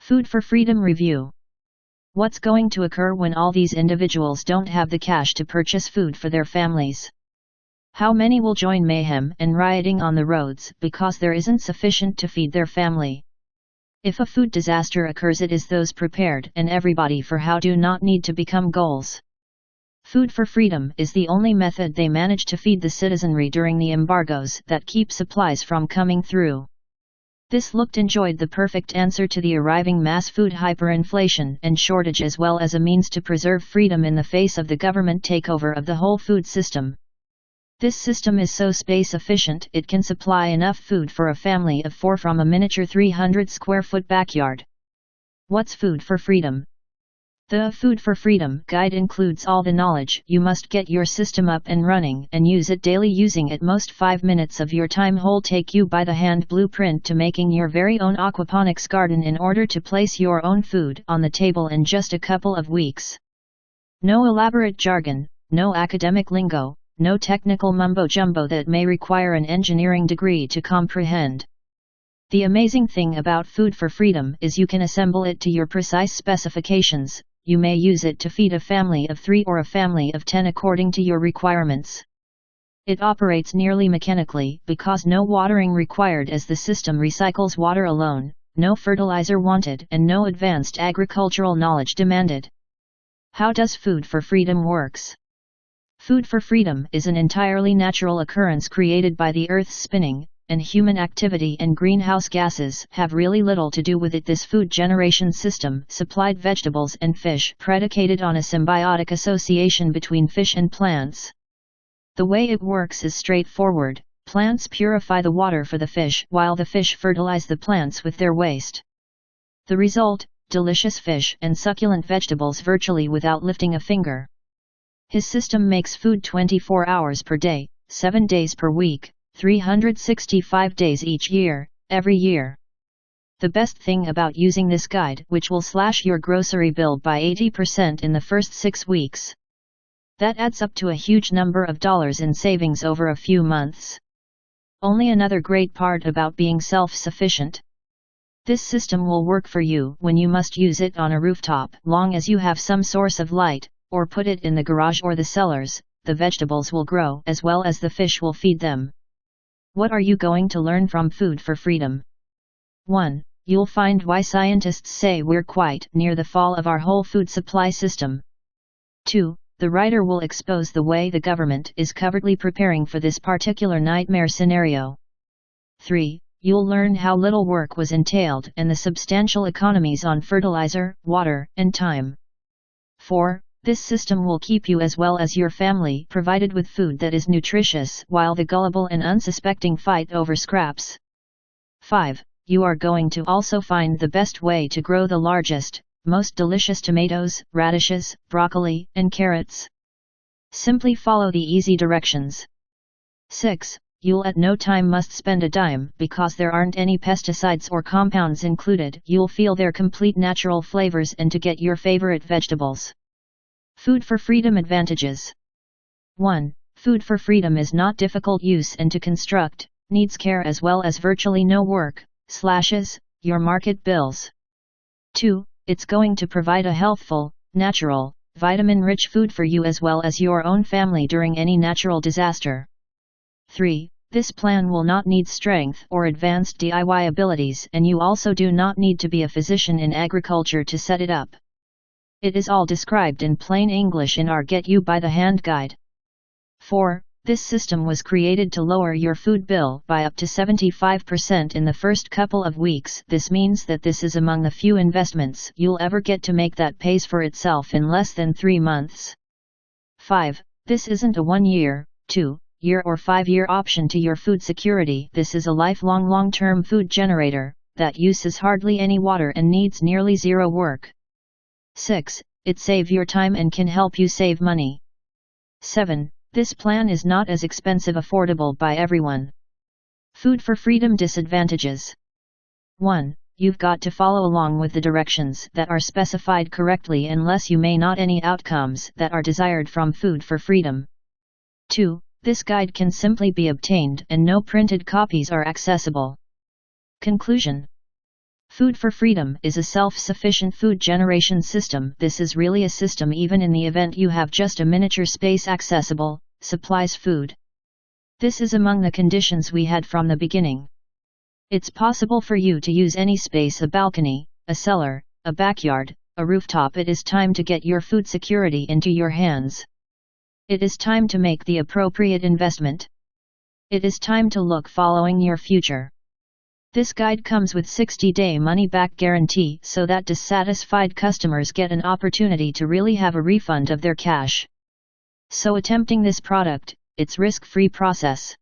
Food for Freedom Review. What's going to occur when all these individuals don't have the cash to purchase food for their families? How many will join mayhem and rioting on the roads because there isn't sufficient to feed their family? If a food disaster occurs, it is those prepared and everybody for how do not need to become goals. Food for Freedom is the only method they manage to feed the citizenry during the embargoes that keep supplies from coming through. This enjoyed the perfect answer to the arriving mass food hyperinflation and shortage, as well as a means to preserve freedom in the face of the government takeover of the whole food system. This system is so space efficient it can supply enough food for a family of 4 from a miniature 300 square foot backyard. What's Food for Freedom? The Food for Freedom guide includes all the knowledge you must get your system up and running and use it daily, using at most 5 minutes of your time whole take you by the hand blueprint to making your very own aquaponics garden in order to place your own food on the table in just a couple of weeks. No elaborate jargon, no academic lingo, no technical mumbo-jumbo that may require an engineering degree to comprehend. The amazing thing about Food for Freedom is you can assemble it to your precise specifications. You may use it to feed a family of 3 or a family of 10 according to your requirements. It operates nearly mechanically because no watering required, as the system recycles water alone, no fertilizer wanted, and no advanced agricultural knowledge demanded. How does Food for Freedom works? Food for Freedom is an entirely natural occurrence created by the Earth's spinning, and human activity and greenhouse gases have really little to do with it. This food generation system supplied vegetables and fish, predicated on a symbiotic association between fish and plants. The way it works is straightforward. Plants purify the water for the fish, while the fish fertilize the plants with their waste. The result: delicious fish and succulent vegetables virtually without lifting a finger. His system makes food 24 hours per day, 7 days per week, 365 days each year, every year. The best thing about using this guide, which will slash your grocery bill by 80% in the first 6 weeks. That adds up to a huge number of dollars in savings over a few months. Only another great part about being self-sufficient. This system will work for you when you must use it on a rooftop, long as you have some source of light, or put it in the garage or the cellars. The vegetables will grow as well as the fish will feed them. What are you going to learn from Food for Freedom? 1. You'll find why scientists say we're quite near the fall of our whole food supply system. 2. The writer will expose the way the government is covertly preparing for this particular nightmare scenario. 3. You'll learn how little work was entailed and the substantial economies on fertilizer, water, and time. 4. This system will keep you as well as your family provided with food that is nutritious, while the gullible and unsuspecting fight over scraps. 5. You are going to also find the best way to grow the largest, most delicious tomatoes, radishes, broccoli, and carrots. Simply follow the easy directions. 6. You'll at no time must spend a dime because there aren't any pesticides or compounds included. You'll feel their complete natural flavors and to get your favorite vegetables. Food for Freedom advantages. 1. Food for Freedom is not difficult use and to construct, needs care as well as virtually no work, slashes your market bills. 2. It's going to provide a healthful, natural, vitamin-rich food for you as well as your own family during any natural disaster. 3. This plan will not need strength or advanced DIY abilities, and you also do not need to be a physician in agriculture to set it up. It is all described in plain English in our Get You by the Hand guide. 4. This system was created to lower your food bill by up to 75% in the first couple of weeks. This means that this is among the few investments you'll ever get to make that pays for itself in less than 3 months. 5. This isn't a 1-year, 2-year or 5-year option to your food security. This is a lifelong long-term food generator that uses hardly any water and needs nearly zero work. 6. It saves your time and can help you save money. 7. This plan is not as expensive, affordable by everyone. Food for Freedom disadvantages. 1. You've got to follow along with the directions that are specified correctly unless you may not any outcomes that are desired from Food for Freedom. 2. This guide can simply be obtained and no printed copies are accessible. Conclusion. Food for Freedom is a self-sufficient food generation system. This is really a system even in the event you have just a miniature space accessible, supplies food. This is among the conditions we had from the beginning. It's possible for you to use any space, a balcony, a cellar, a backyard, a rooftop. It is time to get your food security into your hands. It is time to make the appropriate investment. It is time to look following your future. This guide comes with 60-day money-back guarantee so that dissatisfied customers get an opportunity to really have a refund of their cash. So attempting this product, it's risk-free process.